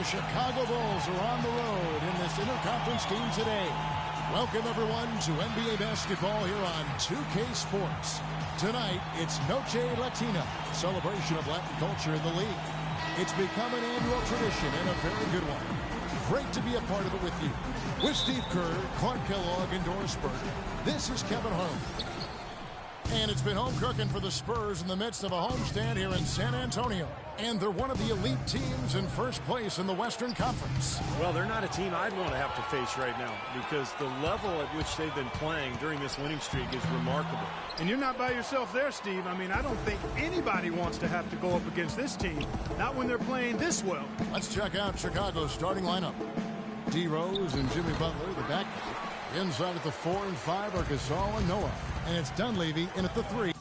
The Chicago Bulls are on the road in this interconference game today. Welcome, everyone, to NBA basketball here on 2K Sports. Tonight, it's Noche Latina, celebration of Latin culture in the league. It's become an annual tradition and a very good one. Great to be a part of it with you. With Steve Kerr, Clark Kellogg, and Doris Burke, this is Kevin Harlan. And it's been home cooking for the Spurs in the midst of a homestand here in San Antonio. And they're one of the elite teams in first place in the Western Conference. Well, they're not a team I'd want to have to face right now because the level at which they've been playing during this winning streak is remarkable. And you're not by yourself there, Steve. I mean, I don't think anybody wants to have to go up against this team, not when they're playing this well. Let's check out Chicago's starting lineup. D. Rose and Jimmy Butler, the backcourt. Inside at the 4 and 5 are Gasol and Noah. And it's Dunleavy in at the 3.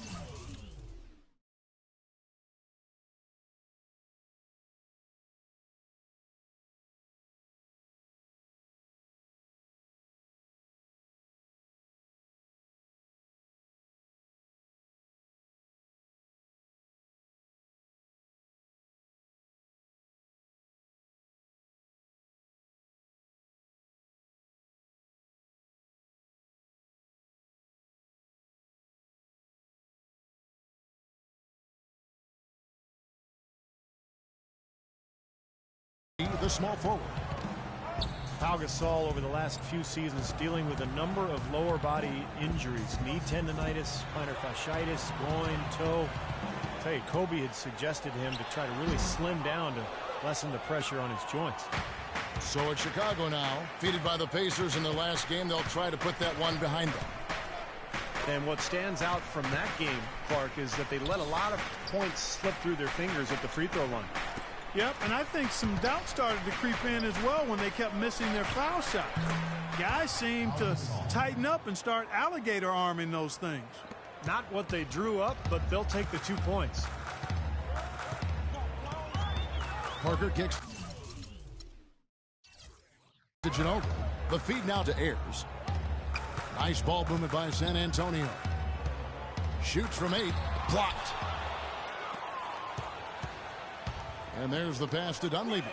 The small forward. Pau Gasol over the last few seasons dealing with a number of lower body injuries. Knee tendonitis, plantar fasciitis, groin, toe. I tell you, Kobe had suggested to him to try to really slim down to lessen the pressure on his joints. So it's Chicago now, defeated by the Pacers in their last game. They'll try to put that one behind them. And what stands out from that game, Clark, is that they let a lot of points slip through their fingers at the free throw line. Yep, and I think some doubt started to creep in as well when they kept missing their foul shots. Guys seem to tighten up and start alligator arming those things. Not what they drew up, but they'll take the 2 points. Parker kicks to Ginobili. The feed now to Ayers. Nice ball movement by San Antonio. Shoots from 8. Blocked. And there's the pass to Dunleavy.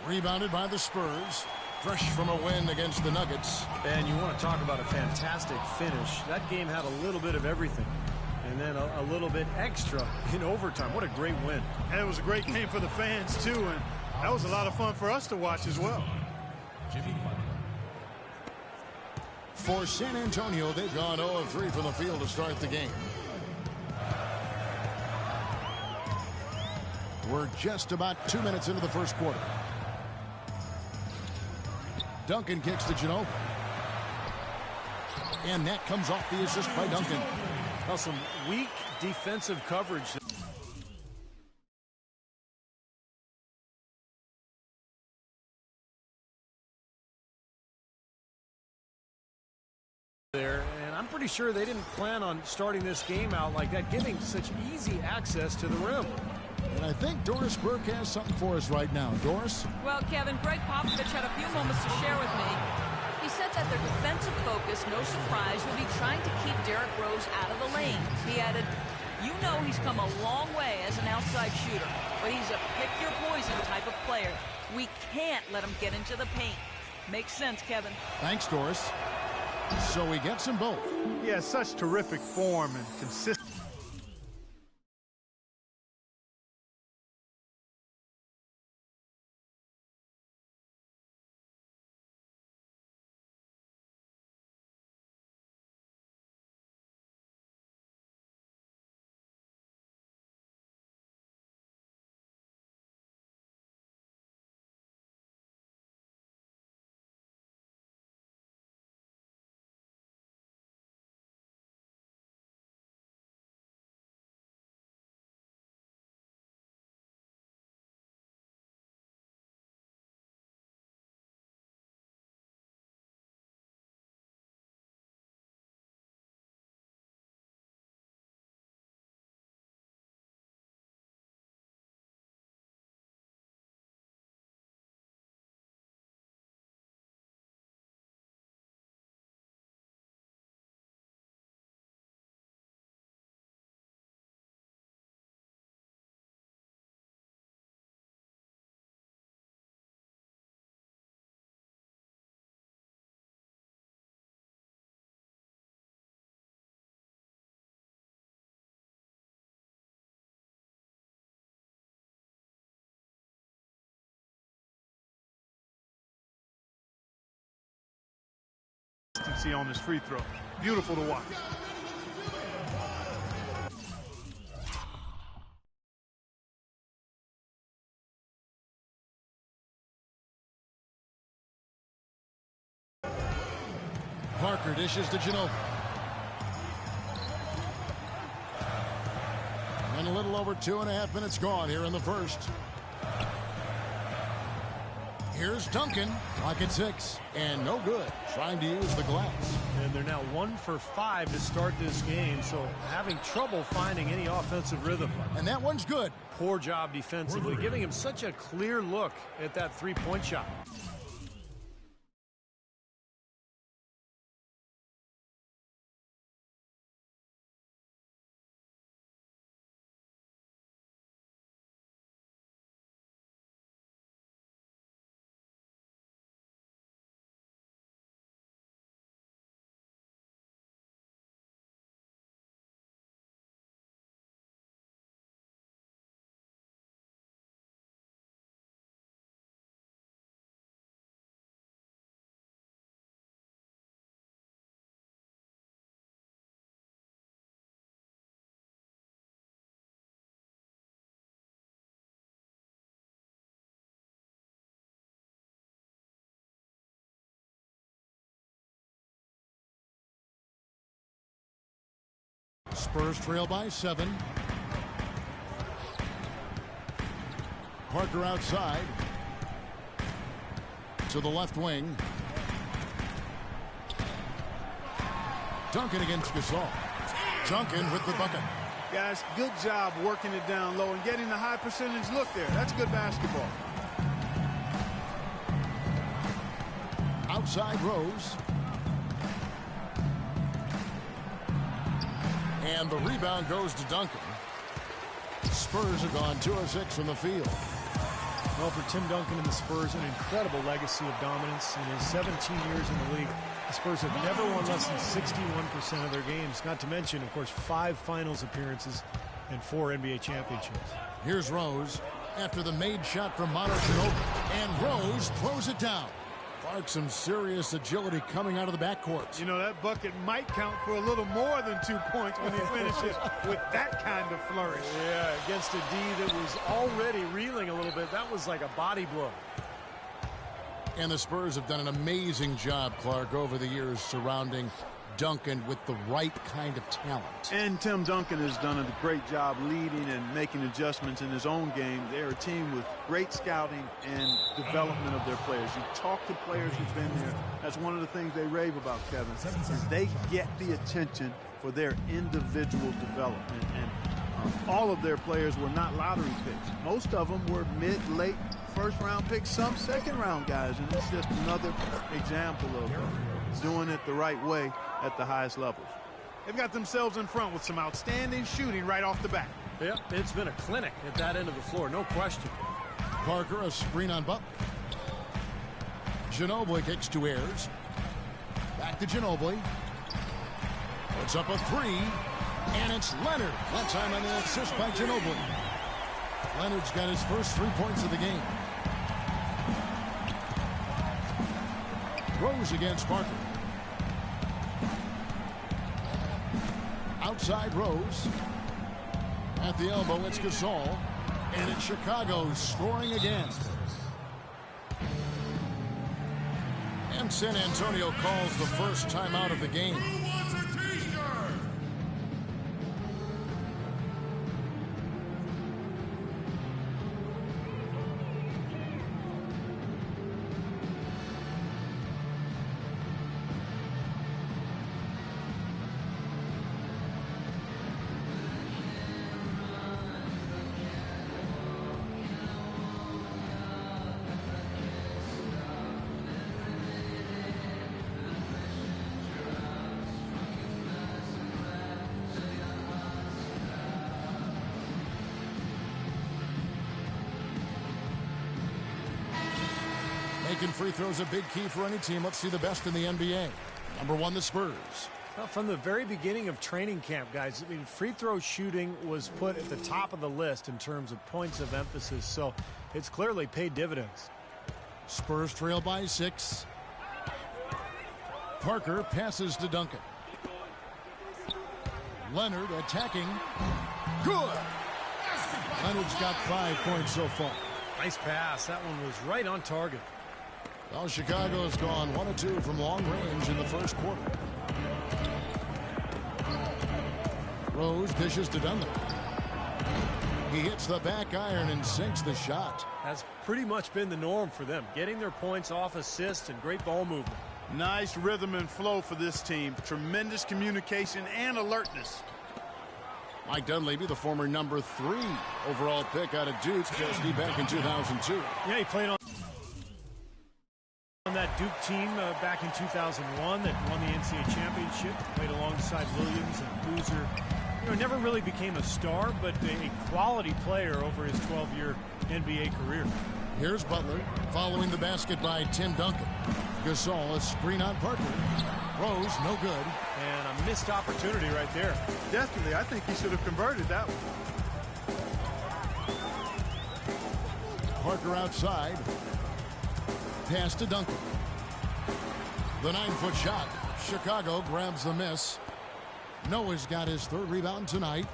Rebounded by the Spurs. Fresh from a win against the Nuggets. And you want to talk about a fantastic finish. That game had a little bit of everything. And then a little bit extra in overtime. What a great win. And it was a great game for the fans, too. And that was a lot of fun for us to watch as well. For San Antonio, they've gone 0 of 3 from the field to start the game. We're just about 2 minutes into the first quarter. Duncan kicks to Ginobili. And that comes off the assist by Duncan. Well, some weak defensive coverage there, and I'm pretty sure they didn't plan on starting this game out like that, giving such easy access to the rim. And I think Doris Burke has something for us right now. Doris? Well, Kevin, Greg Popovich had a few moments to share with me. He said that their defensive focus, no surprise, will be trying to keep Derrick Rose out of the lane. He added, you know he's come a long way as an outside shooter, but he's a pick-your-poison type of player. We can't let him get into the paint. Makes sense, Kevin. Thanks, Doris. So he gets them both. Yeah, such terrific form and consistency. accuracy on his free throw. Beautiful to watch. Parker dishes to Ginobili. And a little over 2.5 minutes gone here in the first. Here's Duncan. Clock at 6. And no good. Trying to use the glass. And they're now 1 for 5 to start this game, so having trouble finding any offensive rhythm. And that one's good. Poor job defensively, giving him such a clear look at that three-point shot. Spurs trail by 7. Parker outside to the left wing. Duncan against Gasol. Duncan with the bucket. Guys, good job working it down low and getting the high percentage look there. That's good basketball. Outside Rose. And the rebound goes to Duncan. Spurs have gone 2 of 6 from the field. Well, for Tim Duncan and the Spurs, an incredible legacy of dominance. In his 17 years in the league, the Spurs have never won less than 61% of their games. Not to mention, of course, 5 finals appearances and 4 NBA championships. Here's Rose after the made shot from Manu Ginobili. And Rose throws it down. Clark, some serious agility coming out of the backcourt. You know, that bucket might count for a little more than 2 points when he finishes with that kind of flourish. Yeah, against a D that was already reeling a little bit. That was like a body blow. And the Spurs have done an amazing job, Clark, over the years surrounding Duncan with the right kind of talent. And Tim Duncan has done a great job leading and making adjustments in his own game. They're a team with great scouting and development of their players. You talk to players who've been there. That's one of the things they rave about, Kevin, is they get the attention for their individual development. And all of their players were not lottery picks. Most of them were mid-late first-round picks, some second-round guys. And it's just another example of doing it the right way at the highest levels. They've got themselves in front with some outstanding shooting right off the bat. Yep, it's been a clinic at that end of the floor, no question. Parker, a screen on Butler. Ginobili kicks to Ayers. Back to Ginobili. Puts up a 3, and it's Leonard. That time on the assist by Ginobili. Leonard's got his first 3 points of the game. Rose against Parker. Outside Rose. At the elbow, it's Gasol. And it's Chicago scoring again. And San Antonio calls the first timeout of the game. Making free throws a big key for any team. Let's see the best in the NBA. Number 1, the Spurs. Well, from the very beginning of training camp, guys, I mean, free throw shooting was put at the top of the list in terms of points of emphasis, so it's clearly paid dividends. Spurs trail by 6. Parker passes to Duncan. Leonard attacking. Good. Leonard's got 5 points so far. Nice pass. That one was right on target. Well, Chicago's gone 1 of 2 from long range in the first quarter. Rose dishes to Duncan. He hits the back iron and sinks the shot. That's pretty much been the norm for them, getting their points off assists and great ball movement. Nice rhythm and flow for this team. Tremendous communication and alertness. Mike Dunleavy, the former number 3 overall pick out of Duke, Chesney back in 2002. Yeah, he played on that Duke team back in 2001 that won the NCAA championship. Played alongside Williams and Boozer. You know, never really became a star, but a quality player over his 12-year NBA career. Here's Butler following the basket by Tim Duncan. Gasol, a screen on Parker. Rose, no good. And a missed opportunity right there. Definitely, I think he should have converted that one. Parker outside. Pass to Duncan. The 9-foot shot. Chicago grabs the miss. Noah's got his 3rd rebound tonight.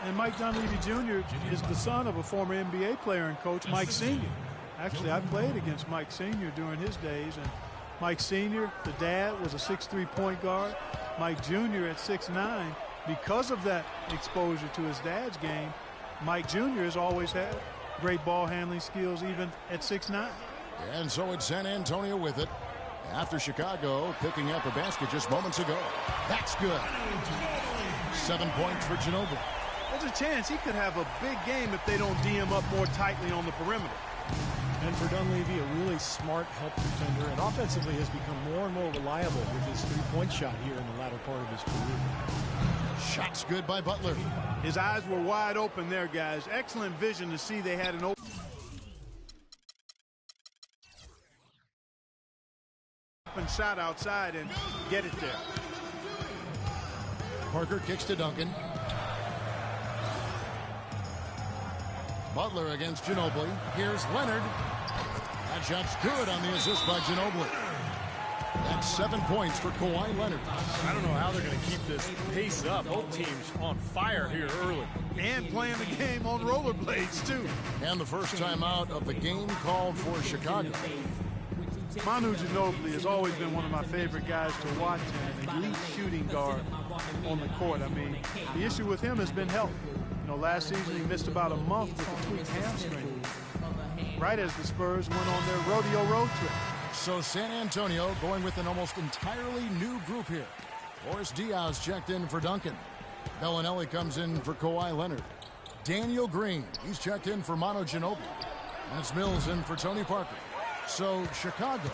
And Mike Dunleavy Jr. is the son of a former NBA player and coach, Mike Sr. Actually, I played against Mike Sr. during his days. And Mike Sr., the dad, was a 6'3" point guard. Mike Jr. at 6'9". Because of that exposure to his dad's game, Mike Jr. has always had great ball handling skills even at 6'9". And so it's San Antonio with it. After Chicago picking up a basket just moments ago. That's good. 7 points for Ginobili. There's a chance he could have a big game if they don't D him up more tightly on the perimeter. And for Dunleavy, a really smart help defender, and offensively has become more and more reliable with his 3-point shot here in the latter part of his career. Shots good by Butler. His eyes were wide open there, guys. Excellent vision to see they had an open shot outside and get it there. Parker kicks to Duncan. Butler against Ginobili. Here's Leonard. That shot's good on the assist by Ginobili. That's 7 points for Kawhi Leonard. I don't know how they're going to keep this pace up. Both teams on fire here early. And playing the game on rollerblades, too. And the first time out of the game called for Chicago. Manu Ginobili has always been one of my favorite guys to watch, and an elite shooting guard on the court. I mean, the issue with him has been health. You know, last season he missed about a month with a tweaked hamstring, right as the Spurs went on their rodeo road trip. So San Antonio going with an almost entirely new group here. Boris Diaz checked in for Duncan. Bellinelli comes in for Kawhi Leonard. Daniel Green, he's checked in for Manu Ginobili. And it's Mills in for Tony Parker. So Chicago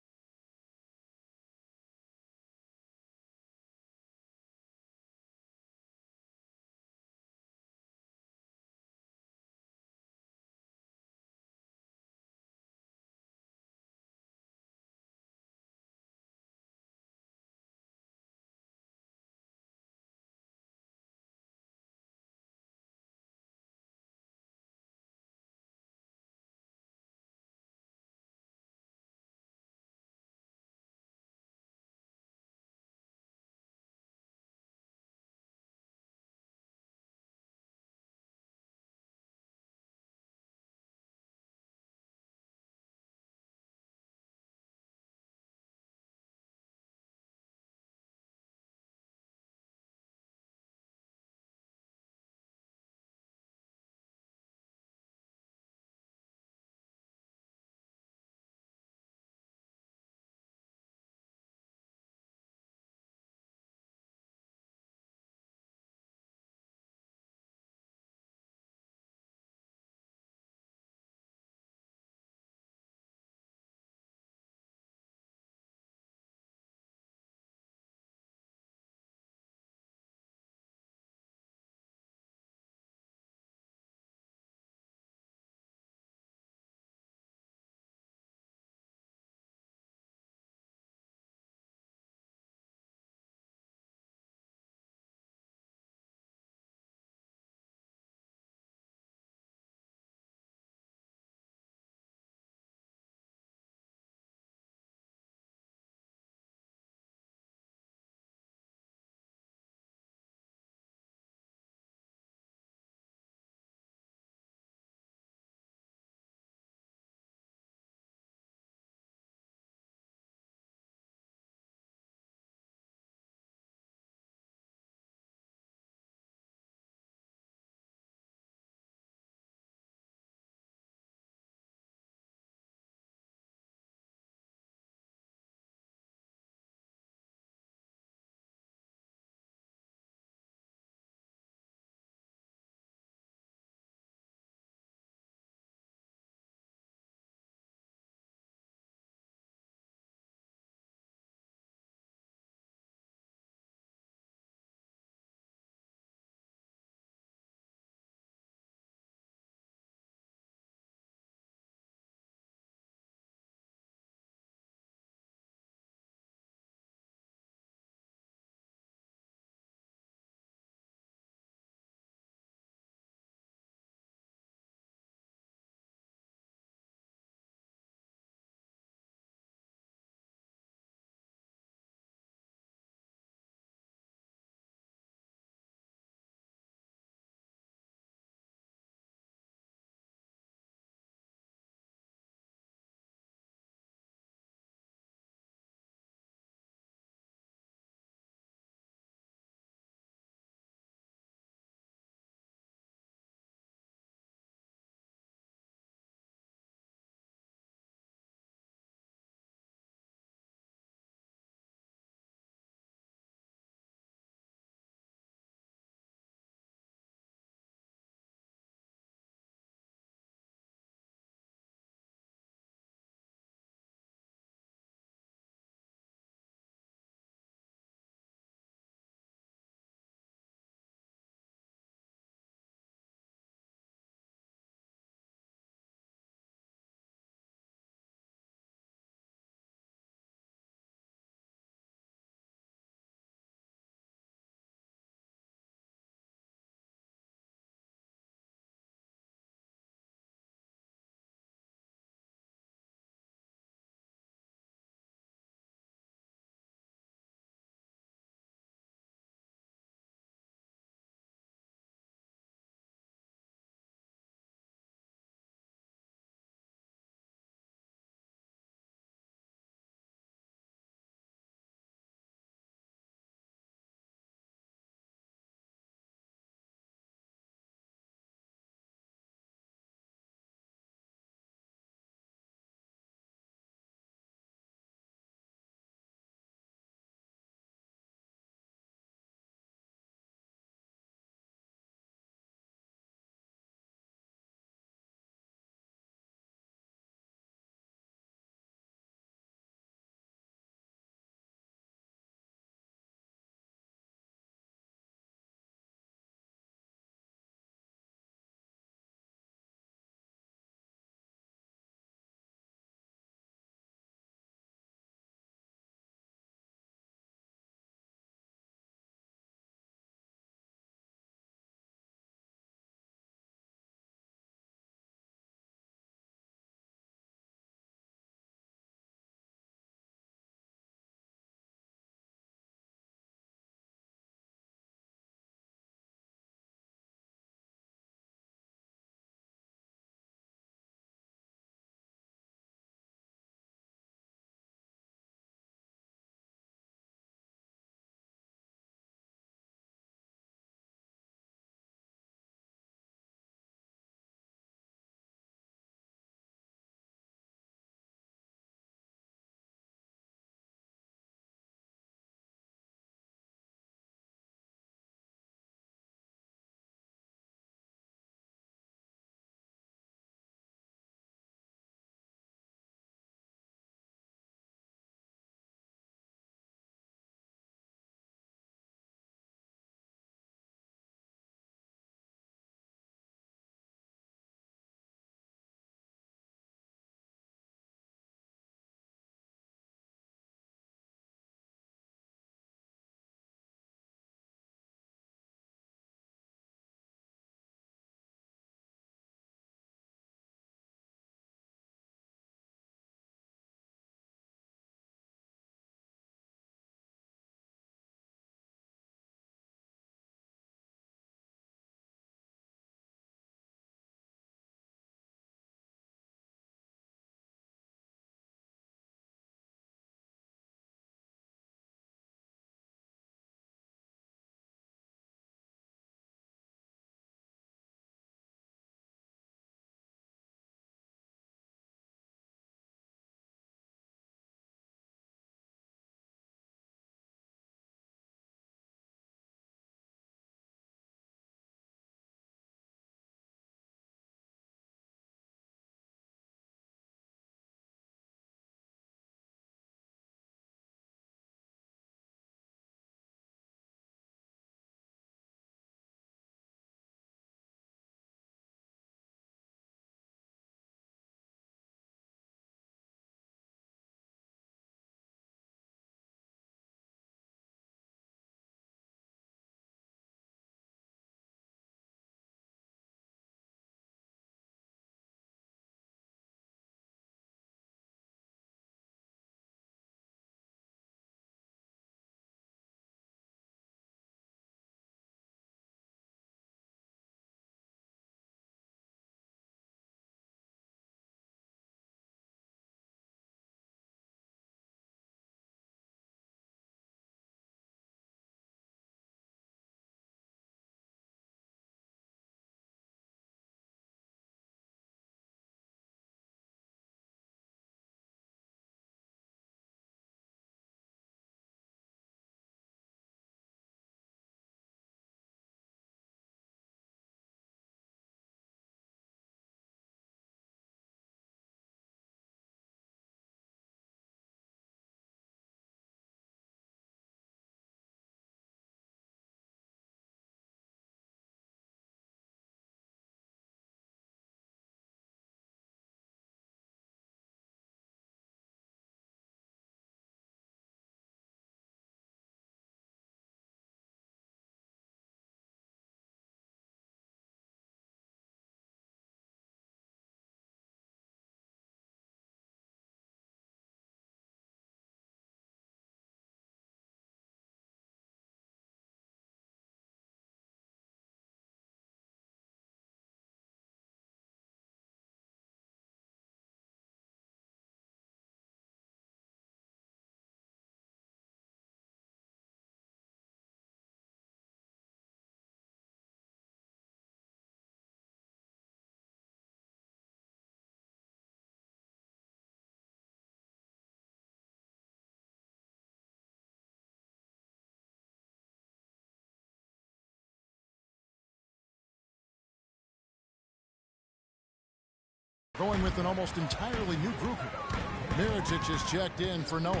going with an almost entirely new group here. Mirotic is checked in for Noah.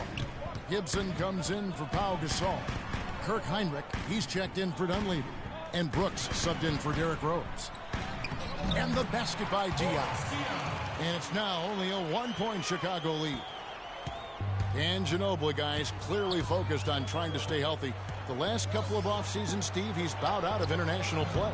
Gibson comes in for Pau Gasol. Kirk Heinrich, he's checked in for Dunleavy. And Brooks subbed in for Derrick Rose. And the basket by Diop. And it's now only a 1-point Chicago lead. And Ginobili, guys, clearly focused on trying to stay healthy. The last couple of off-seasons, Steve, he's bowed out of international play.